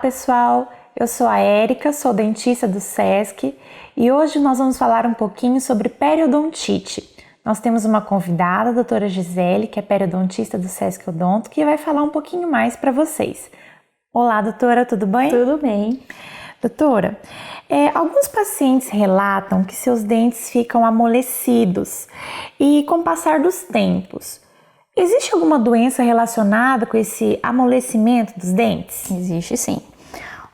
pessoal, eu sou a Érica, sou dentista do SESC e hoje nós vamos falar um pouquinho sobre periodontite. Nós temos uma convidada, a doutora Gisele, que é periodontista do SESC Odonto, que vai falar um pouquinho mais para vocês. Olá, doutora, tudo bem? Tudo bem. Doutora, alguns pacientes relatam que seus dentes ficam amolecidos e com o passar dos tempos. Existe alguma doença relacionada com esse amolecimento dos dentes? Existe sim.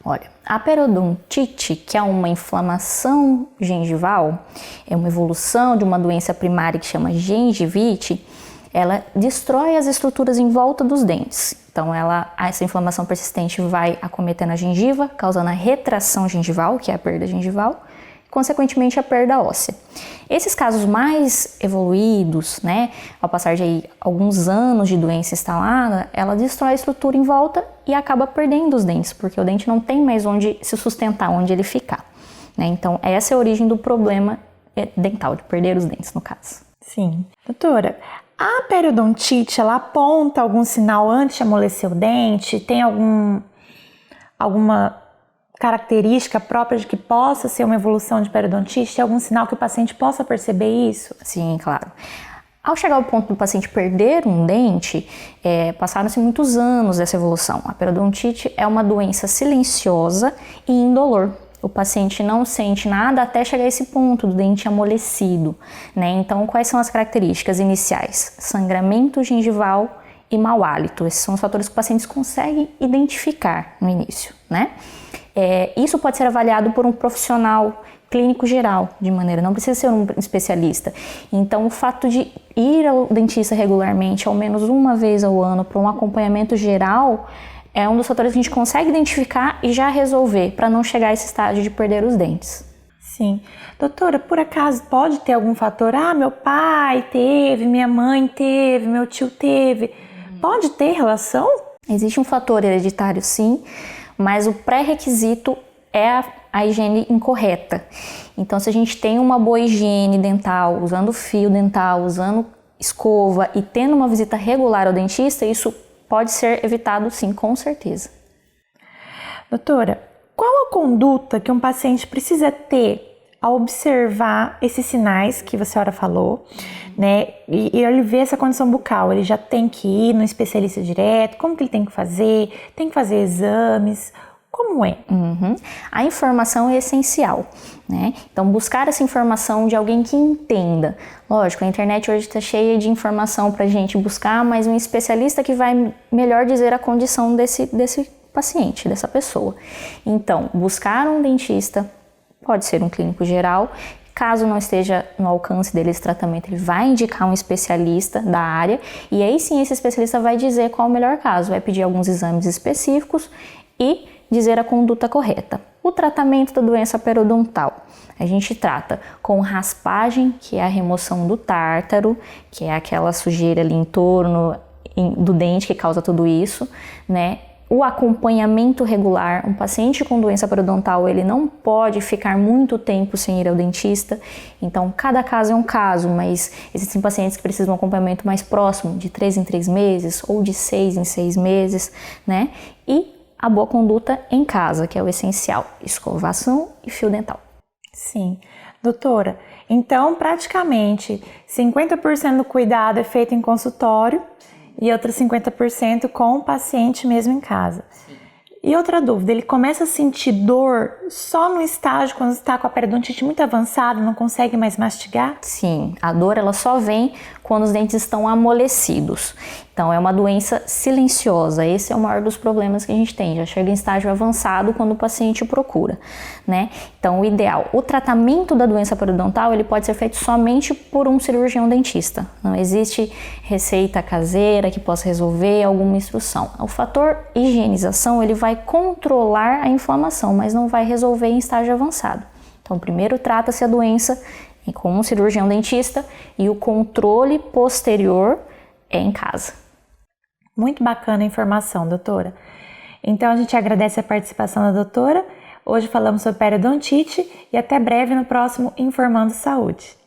Olha, a periodontite, que é uma inflamação gengival, é uma evolução de uma doença primária que chama gengivite, ela destrói as estruturas em volta dos dentes. Então, essa inflamação persistente vai acometendo a gengiva, causando a retração gengival, que é a perda gengival, consequentemente a perda óssea. Esses casos mais evoluídos, ao passar de alguns anos de doença instalada, ela destrói a estrutura em volta e acaba perdendo os dentes, porque o dente não tem mais onde se sustentar, onde ele ficar. Então, essa é a origem do problema dental, de perder os dentes, no caso. Sim. Doutora, a periodontite, ela aponta algum sinal antes de amolecer o dente? Tem alguma característica própria de que possa ser uma evolução de periodontite? Tem algum sinal que o paciente possa perceber isso? Sim, claro. Ao chegar ao ponto do paciente perder um dente, passaram-se muitos anos dessa evolução. A periodontite é uma doença silenciosa e indolor. O paciente não sente nada até chegar a esse ponto do dente amolecido, Então, quais são as características iniciais? Sangramento gengival e mau hálito. Esses são os fatores que os pacientes conseguem identificar no início, Isso pode ser avaliado por um profissional clínico geral, não precisa ser um especialista. Então, o fato de ir ao dentista regularmente, ao menos uma vez ao ano, para um acompanhamento geral, é um dos fatores que a gente consegue identificar e já resolver, para não chegar a esse estágio de perder os dentes. Sim. Doutora, por acaso pode ter algum fator? Meu pai teve, minha mãe teve, meu tio teve. Pode ter relação? Existe um fator hereditário, sim, mas o pré-requisito é a higiene incorreta. Então, se a gente tem uma boa higiene dental, usando fio dental, usando escova e tendo uma visita regular ao dentista, isso pode ser evitado, sim, com certeza. Doutora, qual a conduta que um paciente precisa ter ao observar esses sinais que a senhora falou, E ele vê essa condição bucal? Ele já tem que ir no especialista direto? Como que ele tem que fazer? Tem que fazer exames? Como é? A informação é essencial, Então, buscar essa informação de alguém que entenda. Lógico, a internet hoje está cheia de informação para a gente buscar, mas um especialista que vai melhor dizer a condição desse paciente, dessa pessoa. Então, buscar um dentista, pode ser um clínico geral. Caso não esteja no alcance dele esse tratamento, ele vai indicar um especialista da área e aí sim esse especialista vai dizer qual é o melhor caso, vai pedir alguns exames específicos e dizer a conduta correta. O tratamento da doença periodontal, a gente trata com raspagem, que é a remoção do tártaro, que é aquela sujeira ali em torno do dente que causa tudo isso, O acompanhamento regular, um paciente com doença periodontal, ele não pode ficar muito tempo sem ir ao dentista, então cada caso é um caso, mas existem pacientes que precisam de um acompanhamento mais próximo, de 3 em 3 meses ou de 6 em 6 meses, E a boa conduta em casa, que é o essencial, escovação e fio dental. Sim. Doutora, então praticamente 50% do cuidado é feito em consultório e outros 50% com o paciente mesmo em casa. Sim. E outra dúvida, ele começa a sentir dor só no estágio quando está com a periodontite muito avançada, não consegue mais mastigar? Sim, a dor ela só vem quando os dentes estão amolecidos. Então é uma doença silenciosa, esse é o maior dos problemas que a gente tem, já chega em estágio avançado quando o paciente procura, Então o ideal, o tratamento da doença periodontal, ele pode ser feito somente por um cirurgião dentista, não existe receita caseira que possa resolver alguma instrução. O fator higienização, ele vai controlar a inflamação, mas não vai resolver em estágio avançado. Então primeiro trata-se a doença com um cirurgião dentista e o controle posterior é em casa. Muito bacana a informação, doutora. Então a gente agradece a participação da doutora. Hoje falamos sobre periodontite e até breve no próximo Informando Saúde.